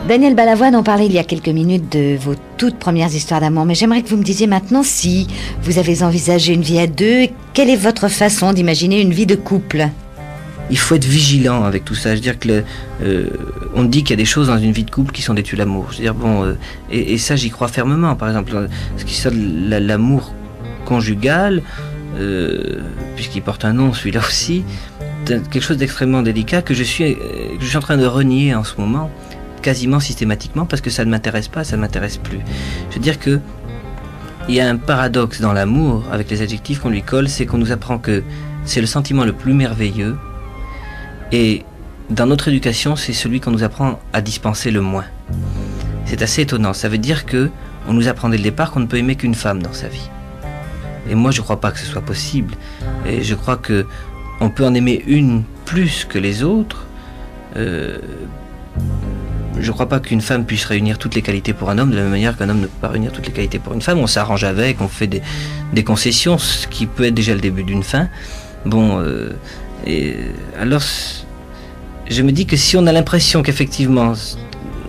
Daniel Balavoine, on parlait il y a quelques minutes de vos toutes premières histoires d'amour, mais j'aimerais que vous me disiez maintenant si vous avez envisagé une vie à deux, quelle est votre façon d'imaginer une vie de couple? Il faut être vigilant avec tout ça. Je veux dire que on dit qu'il y a des choses dans une vie de couple qui sont des tue-l'amour. Je veux dire, bon, et ça j'y crois fermement. Par exemple, ce qui soit l'amour conjugal, puisqu'il porte un nom celui-là aussi, quelque chose d'extrêmement délicat que je suis en train de renier en ce moment, quasiment systématiquement, parce que ça ne m'intéresse pas, ça ne m'intéresse plus. Je veux dire que il y a un paradoxe dans l'amour avec les adjectifs qu'on lui colle, c'est qu'on nous apprend que c'est le sentiment le plus merveilleux, et dans notre éducation, c'est celui qu'on nous apprend à dispenser le moins. C'est assez étonnant. Ça veut dire que on nous apprend dès le départ qu'on ne peut aimer qu'une femme dans sa vie. Et moi, je ne crois pas que ce soit possible. Et je crois que on peut en aimer une plus que les autres. Je ne crois pas qu'une femme puisse réunir toutes les qualités pour un homme de la même manière qu'un homme ne peut pas réunir toutes les qualités pour une femme. On s'arrange avec, on fait des concessions, ce qui peut être déjà le début d'une fin. Bon, et alors, je me dis que si on a l'impression qu'effectivement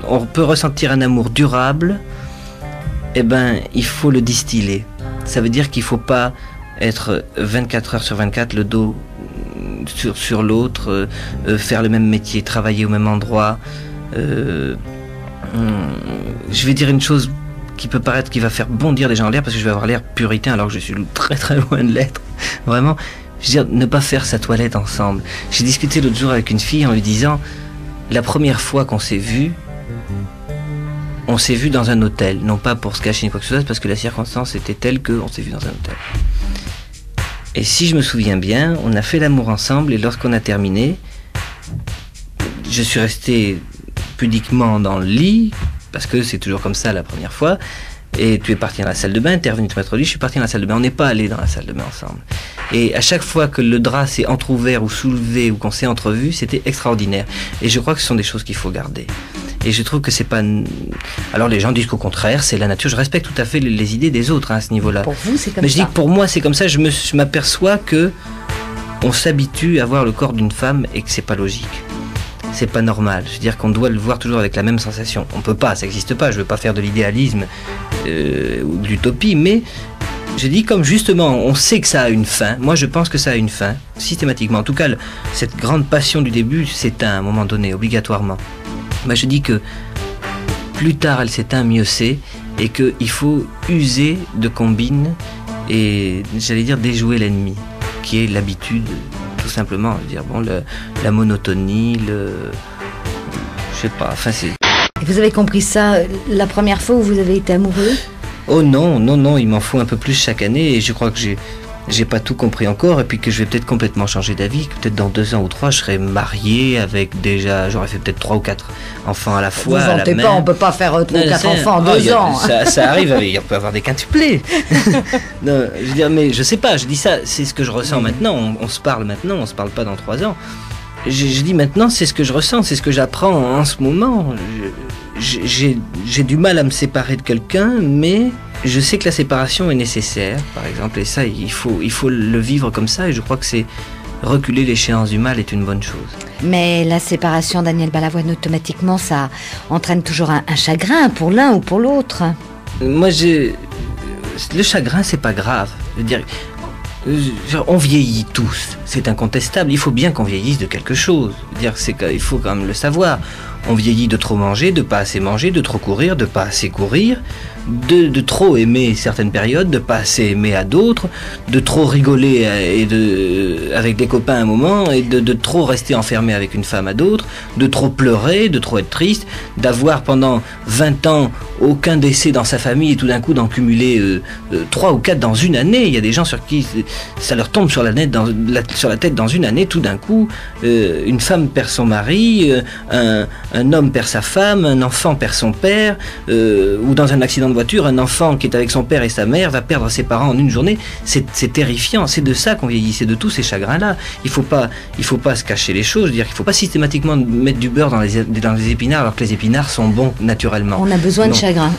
on peut ressentir un amour durable, eh ben, il faut le distiller. Ça veut dire qu'il ne faut pas être 24 heures sur 24 le dos sur l'autre, faire le même métier, travailler au même endroit. Je vais dire une chose qui peut paraître, qui va faire bondir les gens en l'air, parce que je vais avoir l'air puritain alors que je suis très très loin de l'être. Vraiment, je veux dire, ne pas faire sa toilette ensemble. J'ai discuté l'autre jour avec une fille en lui disant, la première fois qu'on s'est vu, on s'est vu dans un hôtel, non pas pour se cacher ni quoi que ce soit, parce que la circonstance était telle qu'on s'est vu dans un hôtel. Et si je me souviens bien, on a fait l'amour ensemble, et lorsqu'on a terminé, je suis resté pudiquement dans le lit, parce que c'est toujours comme ça la première fois, et tu es parti dans la salle de bain, tu es revenu te mettre au lit, je suis parti dans la salle de bain. On n'est pas allé dans la salle de bain ensemble. Et à chaque fois que le drap s'est entrouvert ou soulevé ou qu'on s'est entrevu, c'était extraordinaire. Et je crois que ce sont des choses qu'il faut garder. Et je trouve que c'est pas... Alors les gens disent qu'au contraire, c'est la nature. Je respecte tout à fait les idées des autres à ce niveau-là. Pour vous, c'est comme ça. Mais je dis que pour moi, c'est comme ça. Je m'aperçois que on s'habitue à voir le corps d'une femme et que c'est pas logique. C'est pas normal. Je veux dire qu'on doit le voir toujours avec la même sensation. On peut pas, ça n'existe pas. Je veux pas faire de l'idéalisme ou de l'utopie, mais je dis comme justement, on sait que ça a une fin. Moi, je pense que ça a une fin, systématiquement. En tout cas, cette grande passion du début s'éteint à un moment donné, obligatoirement. Mais je dis que plus tard elle s'éteint, mieux c'est, et qu'il faut user de combines et, j'allais dire, déjouer l'ennemi, qui est l'habitude, tout simplement. Je veux dire, bon, la monotonie, je sais pas, enfin c'est... Et vous avez compris ça la première fois où vous avez été amoureux? Oh non, non, non, il m'en faut un peu plus chaque année, et je crois que j'ai pas tout compris encore, et puis que je vais peut-être complètement changer d'avis, que peut-être dans 2 ans ou 3, je serai marié avec déjà, j'aurais fait peut-être 3 ou 4 enfants à la fois. Vous vantez pas, on peut pas faire 3 ou 4 enfants en 2 ans. Ça arrive, on peut avoir des quintuplés. Non, je veux dire, mais je sais pas, je dis ça, c'est ce que je ressens maintenant, on se parle maintenant, on se parle pas dans 3 ans. Je dis maintenant, c'est ce que je ressens, c'est ce que j'apprends en ce moment. J'ai du mal à me séparer de quelqu'un, mais je sais que la séparation est nécessaire, par exemple, et ça, il faut le vivre comme ça, et je crois que c'est reculer l'échéance du mal est une bonne chose. Mais la séparation, Daniel Balavoine, automatiquement, ça entraîne toujours un chagrin pour l'un ou pour l'autre. Moi, le chagrin, c'est pas grave. Je veux dire, on vieillit tous, c'est incontestable. Il faut bien qu'on vieillisse de quelque chose. Je veux dire, il faut quand même le savoir. On vieillit de trop manger, de pas assez manger, de trop courir, de pas assez courir, de trop aimer certaines périodes, de pas assez aimer à d'autres, de trop rigoler avec des copains à un moment, et de trop rester enfermé avec une femme à d'autres, de trop pleurer, de trop être triste, d'avoir pendant 20 ans aucun décès dans sa famille et tout d'un coup d'en cumuler 3 ou 4 dans une année. Il y a des gens sur qui ça leur tombe sur la tête dans une année, tout d'un coup, une femme perd son mari, un homme perd sa femme, un enfant perd son père, ou dans un accident de voiture, un enfant qui est avec son père et sa mère va perdre ses parents en une journée. C'est terrifiant, c'est de ça qu'on vieillit, c'est de tous ces chagrins-là. Il faut pas se cacher les choses, je veux dire, il ne faut pas systématiquement mettre du beurre dans les épinards alors que les épinards sont bons naturellement. On a besoin de chagrin.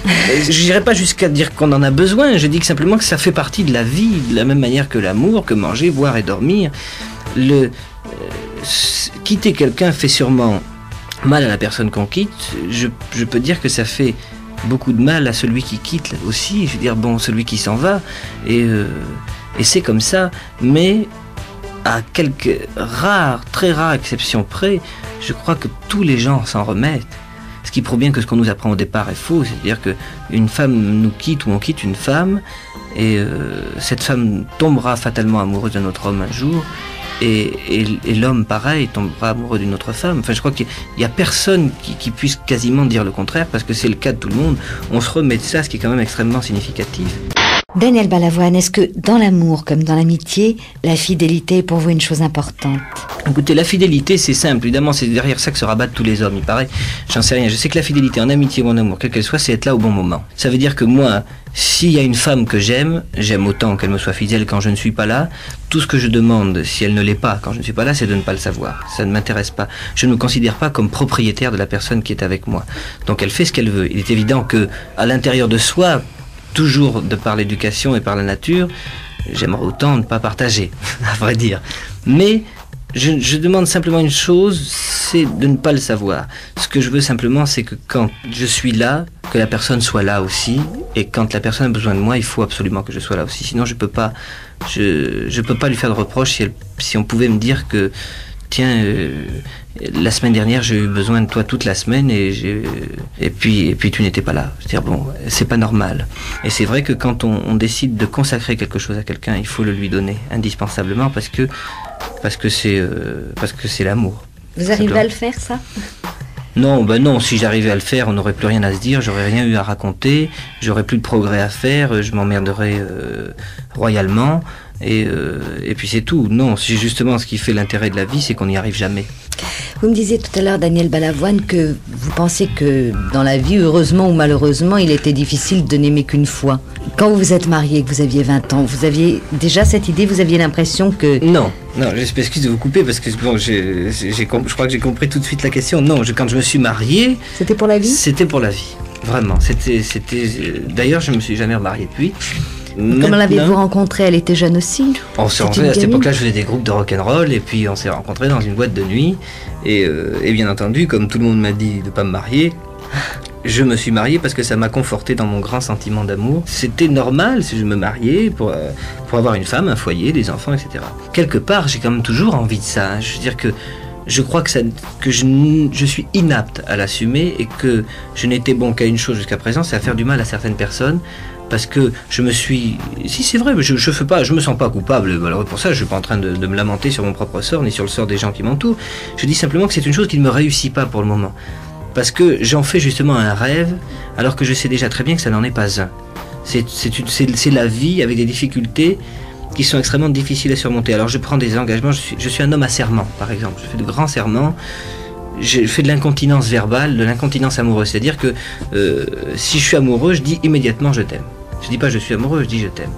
Je n'irai pas jusqu'à dire qu'on en a besoin, je dis que simplement que ça fait partie de la vie, de la même manière que l'amour, que manger, boire et dormir. Quitter quelqu'un fait sûrement mal à la personne qu'on quitte, je peux dire que ça fait beaucoup de mal à celui qui quitte aussi. Je veux dire, bon, celui qui s'en va, et c'est comme ça, mais à quelques très rares exceptions près, je crois que tous les gens s'en remettent. Ce qui prouve bien que ce qu'on nous apprend au départ est faux, c'est-à-dire qu'une femme nous quitte ou on quitte une femme, et cette femme tombera fatalement amoureuse d'un autre homme un jour, et l'homme, pareil, tombera amoureux d'une autre femme. Enfin, je crois qu'il n'y a personne qui puisse quasiment dire le contraire, parce que c'est le cas de tout le monde. On se remet de ça, ce qui est quand même extrêmement significatif. Daniel Balavoine, est-ce que dans l'amour comme dans l'amitié, la fidélité est pour vous une chose importante? Écoutez, la fidélité, c'est simple. Évidemment, c'est derrière ça que se rabattent tous les hommes, il paraît. J'en sais rien. Je sais que la fidélité en amitié ou en amour, quelle qu'elle soit, c'est être là au bon moment. Ça veut dire que moi, s'il y a une femme que j'aime autant qu'elle me soit fidèle quand je ne suis pas là. Tout ce que je demande, si elle ne l'est pas quand je ne suis pas là, c'est de ne pas le savoir. Ça ne m'intéresse pas. Je ne me considère pas comme propriétaire de la personne qui est avec moi. Donc elle fait ce qu'elle veut. Il est évident que à l'intérieur de soi, toujours de par l'éducation et par la nature, j'aimerais autant ne pas partager, à vrai dire. Mais je demande simplement une chose, c'est de ne pas le savoir. Ce que je veux simplement, c'est que quand je suis là, que la personne soit là aussi. Et quand la personne a besoin de moi, il faut absolument que je sois là aussi. Sinon, je peux pas lui faire de reproche si on pouvait me dire que tiens, la semaine dernière j'ai eu besoin de toi toute la semaine et puis tu n'étais pas là. C'est-à-dire bon, c'est pas normal. Et c'est vrai que quand on décide de consacrer quelque chose à quelqu'un, il faut le lui donner indispensablement parce que c'est l'amour. Vous arrivez à le faire, ça? Non, non, si j'arrivais à le faire, on n'aurait plus rien à se dire, j'aurais rien eu à raconter, j'aurais plus de progrès à faire, je m'emmerderais royalement, et puis c'est tout. Non, c'est justement ce qui fait l'intérêt de la vie, c'est qu'on n'y arrive jamais. Vous me disiez tout à l'heure, Daniel Balavoine, que vous pensez que dans la vie, heureusement ou malheureusement, il était difficile de n'aimer qu'une fois. Quand vous vous êtes marié, que vous aviez 20 ans, vous aviez déjà cette idée, vous aviez l'impression que... Non, je m'excuse de vous couper parce que bon, je crois que j'ai compris tout de suite la question. Non, quand je me suis marié... C'était pour la vie? C'était pour la vie, vraiment. D'ailleurs, je ne me suis jamais remarié depuis. Comment l'avez-vous rencontrée? Elle était jeune aussi? On s'est rencontrés à cette époque-là, je faisais des groupes de rock'n'roll et puis on s'est rencontrés dans une boîte de nuit et bien entendu, comme tout le monde m'a dit de ne pas me marier, je me suis marié parce que ça m'a conforté dans mon grand sentiment d'amour. C'était normal si je me mariais pour avoir une femme, un foyer, des enfants, etc. Quelque part, j'ai quand même toujours envie de ça. Je veux dire que je crois que je suis inapte à l'assumer et que je n'étais bon qu'à une chose jusqu'à présent, c'est à faire du mal à certaines personnes. Parce que je me suis... Si c'est vrai, je me sens pas coupable. Alors pour ça, je suis pas en train de me lamenter sur mon propre sort, ni sur le sort des gens qui m'entourent. Je dis simplement que c'est une chose qui ne me réussit pas pour le moment. Parce que j'en fais justement un rêve, alors que je sais déjà très bien que ça n'en est pas un. C'est la vie avec des difficultés qui sont extrêmement difficiles à surmonter. Alors je prends des engagements, je suis un homme à serment, par exemple. Je fais de grands serments. Je fais de l'incontinence verbale, de l'incontinence amoureuse. C'est-à-dire que si je suis amoureux, je dis immédiatement je t'aime. Je dis pas je suis amoureux, je dis je t'aime.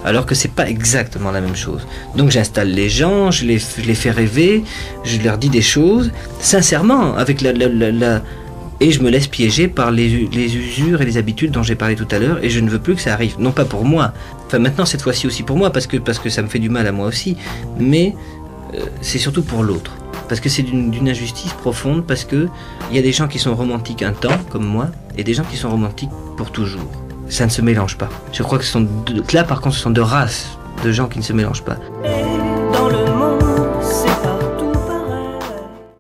Alors que c'est pas exactement la même chose. Donc j'installe les gens, je les fais rêver, je leur dis des choses, sincèrement, avec et je me laisse piéger par les usures et les habitudes dont j'ai parlé tout à l'heure, et je ne veux plus que ça arrive. Non pas pour moi, enfin maintenant cette fois-ci aussi pour moi, parce que ça me fait du mal à moi aussi, mais c'est surtout pour l'autre. Parce que c'est d'une injustice profonde, parce que il y a des gens qui sont romantiques un temps, comme moi, et des gens qui sont romantiques pour toujours. Ça ne se mélange pas. Je crois que là par contre ce sont deux races de gens qui ne se mélangent pas.